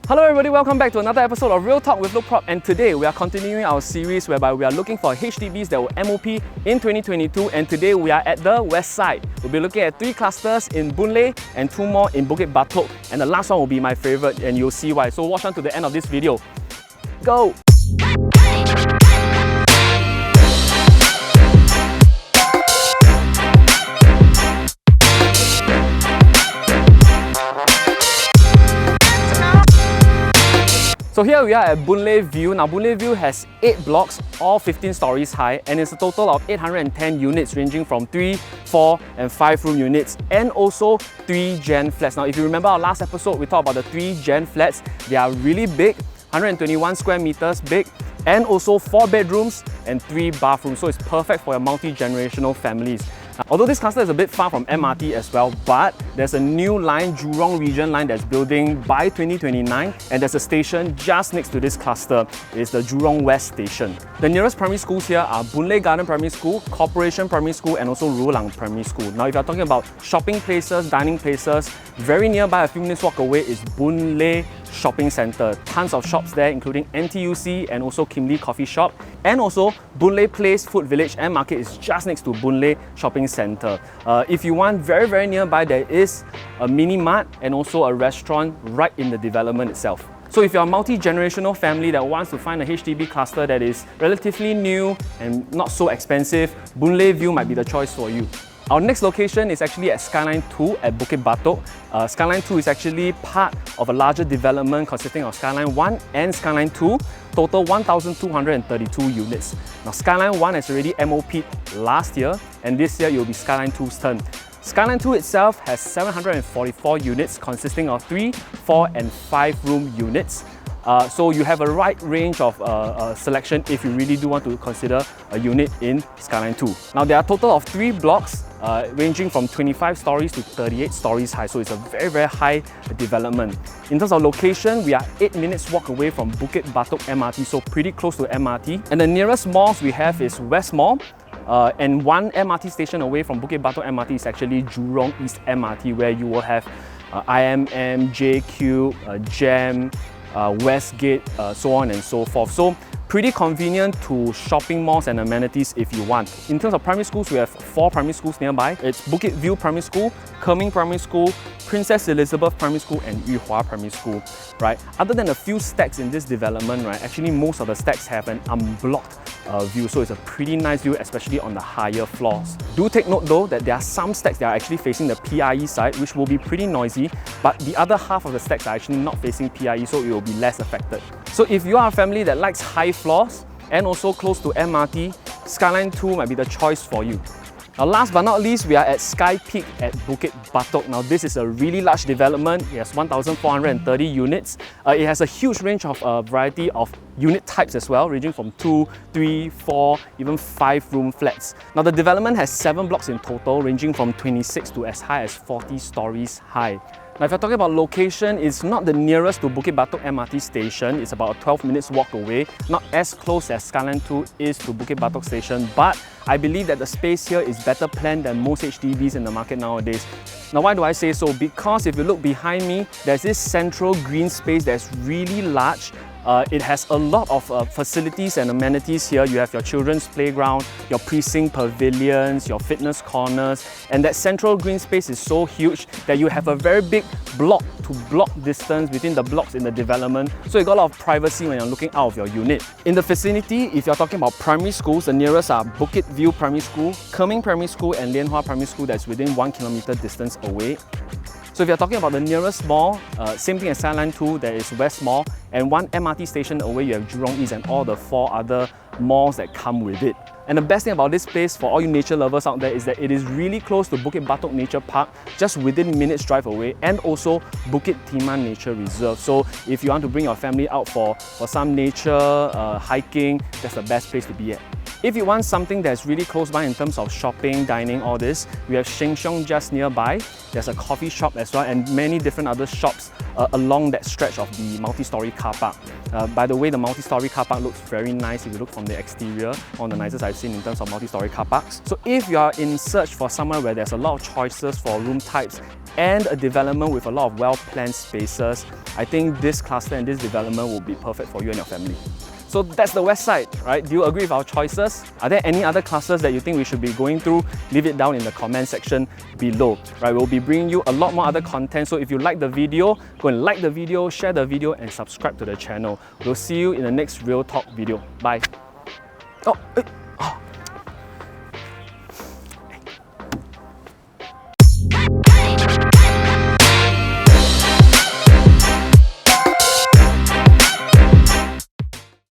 Hello everybody, welcome back to another episode of Real Talk with LoukProp, and today we are continuing our series whereby we are looking for HDBs that will MOP in 2022, and today we are at the west side. We'll be looking at 3 clusters in BoonLay and 2 more in Bukit Batok, and the last one will be my favourite and you'll see why. So watch on to the end of this video. Go! So here we are at BoonLay View. Now BoonLay View has 8 blocks, all 15 stories high, and it's a total of 810 units ranging from 3, 4 and 5 room units, and also 3 gen flats. Now if you remember our last episode, we talked about the 3 gen flats. They are really big, 121 square meters big, and also 4 bedrooms and 3 bathrooms. So it's perfect for your multi-generational families. Although this cluster is a bit far from MRT as well, but there's a new line, Jurong region line, that's building by 2029, and there's a station just next to this cluster. It's the Jurong West station. The nearest primary schools here are BoonLay Garden Primary School, Corporation Primary School, and also Rulang Primary School. Now if you're talking about shopping places, dining places, very nearby, a few minutes walk away, is BoonLay Shopping Centre. Tons of shops there, including NTUC and also Kimley Coffee Shop, and also BoonLay Place Food Village and Market is just next to BoonLay Shopping Centre. If you want, very nearby, there is a mini mart and also a restaurant right in the development itself. So if you're a multi-generational family that wants to find a HDB cluster that is relatively new and not so expensive, BoonLay View might be the choice for you. Our next location is actually at Skyline 2 at Bukit Batok. Skyline 2 is actually part of a larger development consisting of Skyline 1 and Skyline 2, total 1,232 units. Now Skyline 1 has already MOP'd last year, and this year it will be Skyline 2's turn. Skyline 2 itself has 744 units consisting of 3, 4 and 5 room units. So you have a wide range of selection if you really do want to consider a unit in Skyline 2. Now there are a total of 3 blocks ranging from 25 stories to 38 stories high, so it's a very high development. In terms of location, we are 8 minutes walk away from Bukit Batok MRT, so pretty close to MRT. And the nearest malls we have is West Mall, and 1 MRT station away from Bukit Batok MRT is actually Jurong East MRT, where you will have IMM, JQ, GEM, Westgate, so on and so forth. So pretty convenient to shopping malls and amenities if you want. In terms of primary schools, we have 4 primary schools nearby. It's Bukit View Primary School, Kerming Primary School, Princess Elizabeth Primary School and Yuhua Primary School, right? Other than a few stacks in this development, right, actually most of the stacks have an unblocked view, so it's a pretty nice view, especially on the higher floors. Do take note though that there are some stacks that are actually facing the PIE side, which will be pretty noisy, but the other half of the stacks are actually not facing PIE, so it will be less affected. So if you are a family that likes high floors and also close to MRT, Skyline 2 might be the choice for you. Now last but not least, we are at Skypeak at Bukit Batok. Now this is a really large development. It has 1,430 units. It has a huge range of variety of unit types as well, ranging from 2, 3, 4, even 5 room flats. Now the development has 7 blocks in total, ranging from 26 to as high as 40 stories high. Now if you're talking about location, it's not the nearest to Bukit Batok MRT station. It's about a 12 minutes walk away, not as close as Skyline 2 is to Bukit Batok station, but I believe that the space here is better planned than most HDBs in the market nowadays. Now why do I say so? Because if you look behind me, there's this central green space that's really large. It has a lot of facilities and amenities here. You have your children's playground, your precinct pavilions, your fitness corners, and that central green space is so huge that you have a very big block-to-block distance between the blocks in the development, so you got a lot of privacy when you're looking out of your unit. In the vicinity, if you're talking about primary schools, the nearest are Bukit View Primary School, Kerming Primary School and Lianhua Primary School that's within 1 kilometer distance away. So if you're talking about the nearest mall, same thing as Skyline 2, there is West Mall, and 1 MRT station away you have Jurong East and all the 4 other malls that come with it. And the best thing about this place for all you nature lovers out there is that it is really close to Bukit Batok Nature Park, just within minutes drive away, and also Bukit Timah Nature Reserve. So if you want to bring your family out for some nature, hiking, that's the best place to be at. If you want something that's really close by in terms of shopping, dining, all this, we have Sheng Siong just nearby. There's a coffee shop as well and many different other shops along that stretch of the multi-story car park. By the way, the multi-story car park looks very nice if you look from the exterior, one of the nicest I've seen in terms of multi-story car parks. So if you are in search for somewhere where there's a lot of choices for room types and a development with a lot of well-planned spaces, I think this cluster and this development will be perfect for you and your family. So that's the west side, right? Do you agree with our choices? Are there any other clusters that you think we should be going through? Leave it down in the comment section below, right? We'll be bringing you a lot more other content. So if you like the video, go and like the video, share the video, and subscribe to the channel. We'll see you in the next Real Talk video. Bye. Oh,